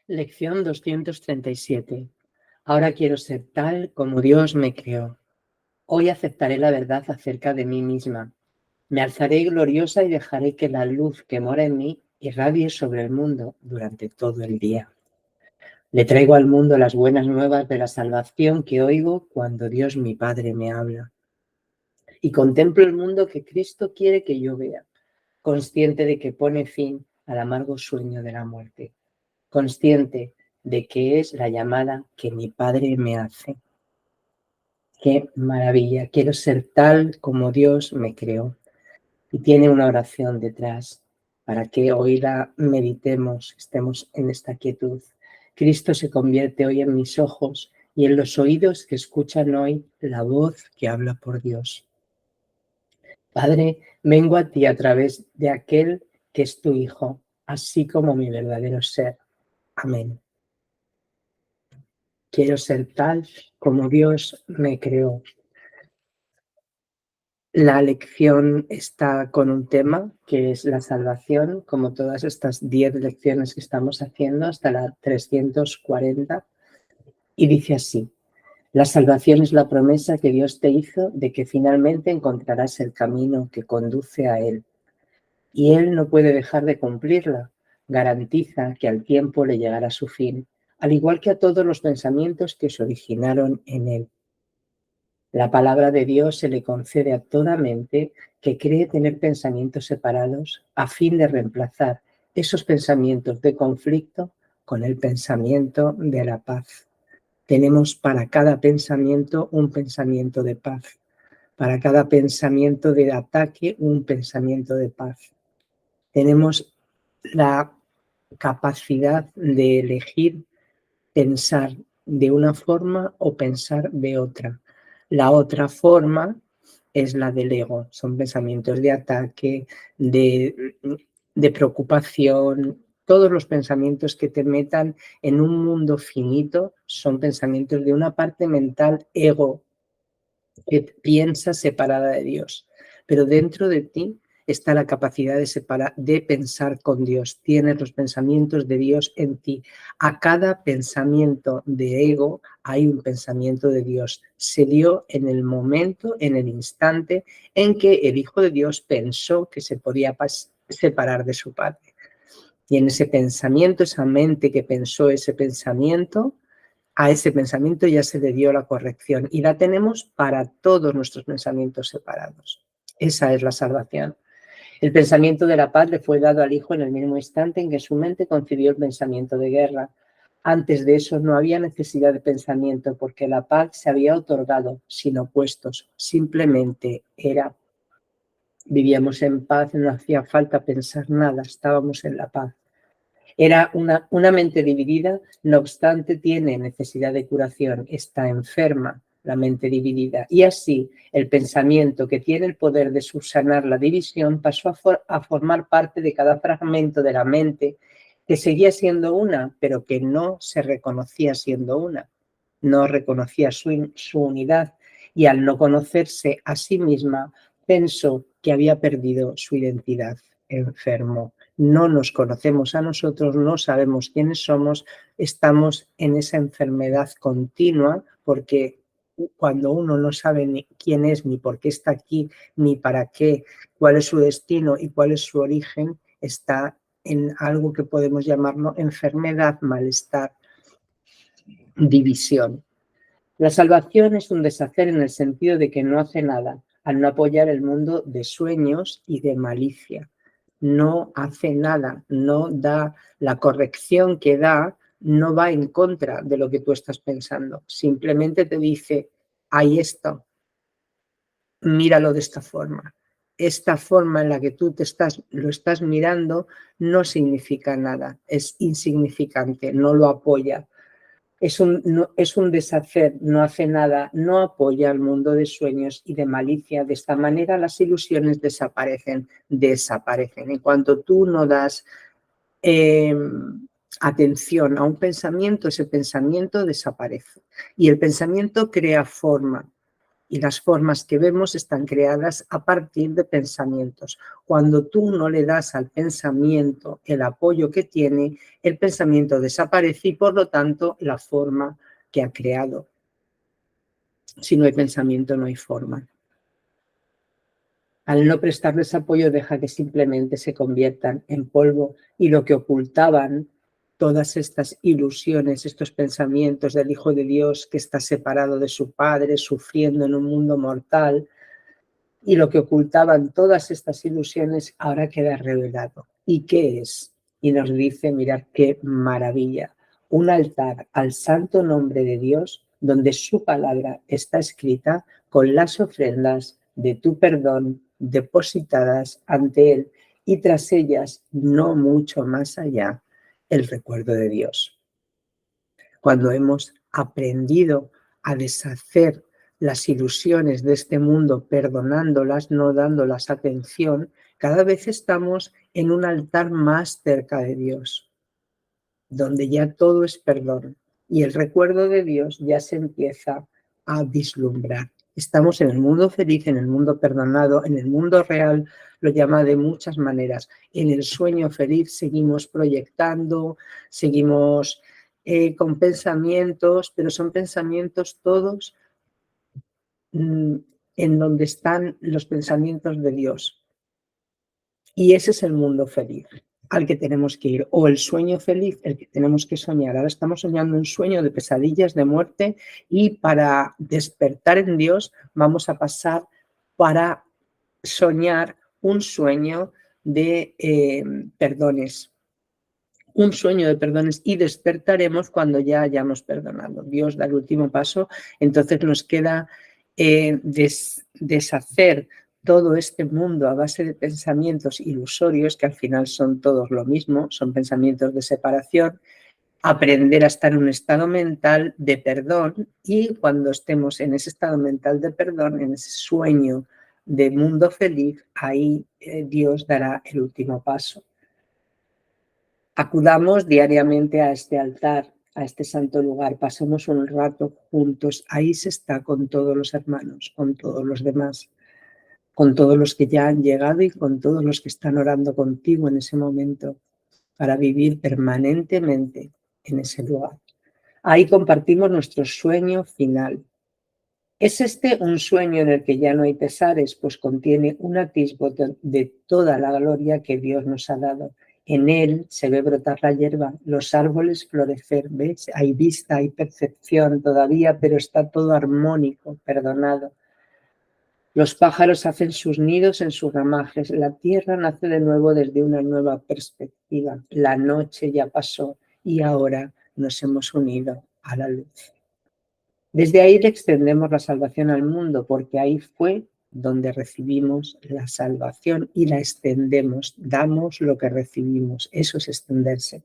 Lección 237. Ahora quiero ser tal como Dios me creó. Hoy aceptaré la verdad acerca de mí misma. Me alzaré gloriosa y dejaré que la luz que mora en mí irradie sobre el mundo durante todo el día. Le traigo al mundo las buenas nuevas de la salvación que oigo cuando Dios mi Padre me habla. Y contemplo el mundo que Cristo quiere que yo vea, consciente de que pone fin al amargo sueño de la muerte, consciente de que es la llamada que mi Padre me hace. ¡Qué maravilla! Quiero ser tal como Dios me creó. Y tiene una oración detrás para que hoy la meditemos, estemos en esta quietud. Cristo se convierte hoy en mis ojos y en los oídos que escuchan hoy la voz que habla por Dios. Padre, vengo a ti a través de aquel que es tu Hijo, así como mi verdadero ser. Amén. Quiero ser tal como Dios me creó. La lección está con un tema que es la salvación, como todas estas 10 lecciones que estamos haciendo hasta la 340, y dice así: la salvación es la promesa que Dios te hizo de que finalmente encontrarás el camino que conduce a Él, y Él no puede dejar de cumplirla. Garantiza que al tiempo le llegará su fin, al igual que a todos los pensamientos que se originaron en Él. La palabra de Dios se le concede a toda mente que cree tener pensamientos separados a fin de reemplazar esos pensamientos de conflicto con el pensamiento de la paz. Tenemos para cada pensamiento un pensamiento de paz, para cada pensamiento de ataque un pensamiento de paz. Tenemos la capacidad de elegir pensar de una forma o pensar de otra. La otra forma es la del ego, son pensamientos de ataque, de preocupación. Todos los pensamientos que te metan en un mundo finito son pensamientos de una parte mental ego que piensa separada de Dios. Pero dentro de ti está la capacidad de pensar con Dios. Tienes los pensamientos de Dios en ti. A cada pensamiento de ego hay un pensamiento de Dios. Se dio en el momento, en el instante en que el Hijo de Dios pensó que se podía separar de su Padre. Y en ese pensamiento, esa mente que pensó ese pensamiento, a ese pensamiento ya se le dio la corrección y la tenemos para todos nuestros pensamientos separados. Esa es la salvación. El pensamiento de la paz le fue dado al Hijo en el mismo instante en que su mente concibió el pensamiento de guerra. Antes de eso no había necesidad de pensamiento porque la paz se había otorgado sin opuestos, simplemente era. Vivíamos en paz, no hacía falta pensar nada, estábamos en la paz. Era una mente dividida, no obstante, tiene necesidad de curación, está enferma la mente dividida. Y así, el pensamiento que tiene el poder de subsanar la división pasó a formar parte de cada fragmento de la mente que seguía siendo una, pero que no se reconocía siendo una. No reconocía su unidad y al no conocerse a sí misma, pensó que había perdido su identidad. Enfermo. No nos conocemos a nosotros, no sabemos quiénes somos, estamos en esa enfermedad continua porque cuando uno no sabe ni quién es, ni por qué está aquí, ni para qué, cuál es su destino y cuál es su origen, está en algo que podemos llamarlo enfermedad, malestar, división. La salvación es un deshacer en el sentido de que no hace nada al no apoyar el mundo de sueños y de malicia. No hace nada, no da la corrección que da, no va en contra de lo que tú estás pensando. Simplemente te dice, hay esto, míralo de esta forma. Esta forma en la que tú lo estás mirando no significa nada, es insignificante, no lo apoya. Es un deshacer, no hace nada, no apoya al mundo de sueños y de malicia. De esta manera las ilusiones desaparecen. En cuanto tú no das atención a un pensamiento, ese pensamiento desaparece. Y el pensamiento crea forma. y las formas que vemos están creadas a partir de pensamientos. Cuando tú no le das al pensamiento el apoyo que tiene, el pensamiento desaparece y por lo tanto la forma que ha creado. Si no hay pensamiento, no hay forma. Al no prestarles apoyo deja que simplemente se conviertan en polvo y lo que ocultaban todas estas ilusiones, estos pensamientos del Hijo de Dios que está separado de su Padre, sufriendo en un mundo mortal, y lo que ocultaban todas estas ilusiones ahora queda revelado. ¿Y qué es? Y nos dice, mirad qué maravilla, un altar al santo nombre de Dios donde su palabra está escrita con las ofrendas de tu perdón depositadas ante Él y tras ellas, no mucho más allá, el recuerdo de Dios. Cuando hemos aprendido a deshacer las ilusiones de este mundo, perdonándolas, no dándolas atención, cada vez estamos en un altar más cerca de Dios, donde ya todo es perdón y el recuerdo de Dios ya se empieza a vislumbrar. Estamos en el mundo feliz, en el mundo perdonado, en el mundo real, lo llama de muchas maneras. En el sueño feliz seguimos proyectando, seguimos con pensamientos, pero son pensamientos todos en donde están los pensamientos de Dios. Y ese es el mundo feliz al que tenemos que ir, o el sueño feliz, el que tenemos que soñar. Ahora estamos soñando un sueño de pesadillas, de muerte, y para despertar en Dios vamos a pasar para soñar un sueño de perdones. Un sueño de perdones y despertaremos cuando ya hayamos perdonado. Dios da el último paso, entonces nos queda deshacer todo este mundo a base de pensamientos ilusorios, que al final son todos lo mismo, son pensamientos de separación, aprender a estar en un estado mental de perdón y cuando estemos en ese estado mental de perdón, en ese sueño de mundo feliz, ahí Dios dará el último paso. Acudamos diariamente a este altar, a este santo lugar, pasemos un rato juntos, ahí se está con todos los hermanos, con todos los demás, con todos los que ya han llegado y con todos los que están orando contigo en ese momento, para vivir permanentemente en ese lugar. Ahí compartimos nuestro sueño final. ¿Es este un sueño en el que ya no hay pesares? Pues contiene un atisbo de toda la gloria que Dios nos ha dado. En él se ve brotar la hierba, los árboles florecer, ¿ves? Hay vista, hay percepción todavía, pero está todo armónico, perdonado. Los pájaros hacen sus nidos en sus ramajes, la tierra nace de nuevo desde una nueva perspectiva. La noche ya pasó y ahora nos hemos unido a la luz. Desde ahí le extendemos la salvación al mundo, porque ahí fue donde recibimos la salvación y la extendemos, damos lo que recibimos, eso es extenderse.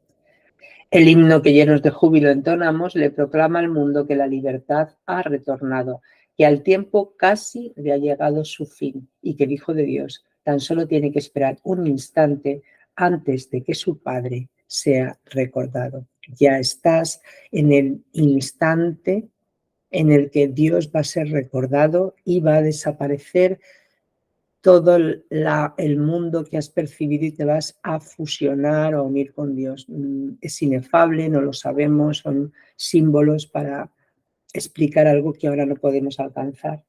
El himno que llenos de júbilo entonamos le proclama al mundo que la libertad ha retornado, que al tiempo casi le ha llegado su fin y que el Hijo de Dios tan solo tiene que esperar un instante antes de que su Padre sea recordado. Ya estás en el instante en el que Dios va a ser recordado y va a desaparecer todo el mundo que has percibido y te vas a fusionar o unir con Dios. Es inefable, no lo sabemos, son símbolos para explicar algo que ahora no podemos alcanzar.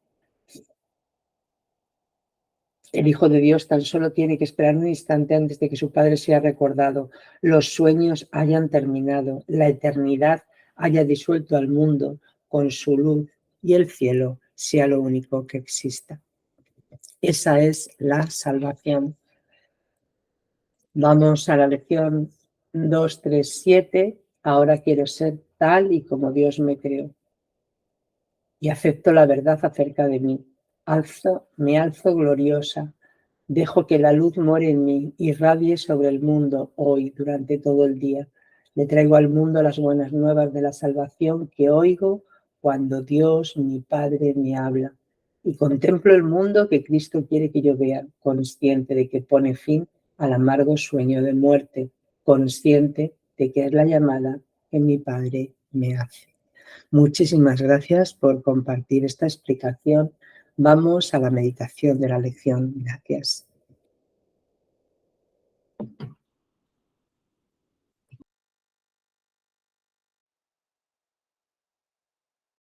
El Hijo de Dios tan solo tiene que esperar un instante antes de que su Padre sea recordado, los sueños hayan terminado, la eternidad haya disuelto al mundo con su luz y el cielo sea lo único que exista. Esa es la salvación. Vamos a la lección 237. Ahora quiero ser tal y como Dios me creó. Y acepto la verdad acerca de mí. Me alzo gloriosa. Dejo que la luz more en mí, irradie sobre el mundo hoy, durante todo el día. Le traigo al mundo las buenas nuevas de la salvación que oigo cuando Dios, mi Padre, me habla. Y contemplo el mundo que Cristo quiere que yo vea, consciente de que pone fin al amargo sueño de muerte, consciente de que es la llamada que mi Padre me hace. Muchísimas gracias por compartir esta explicación. Vamos a la meditación de la lección. Gracias.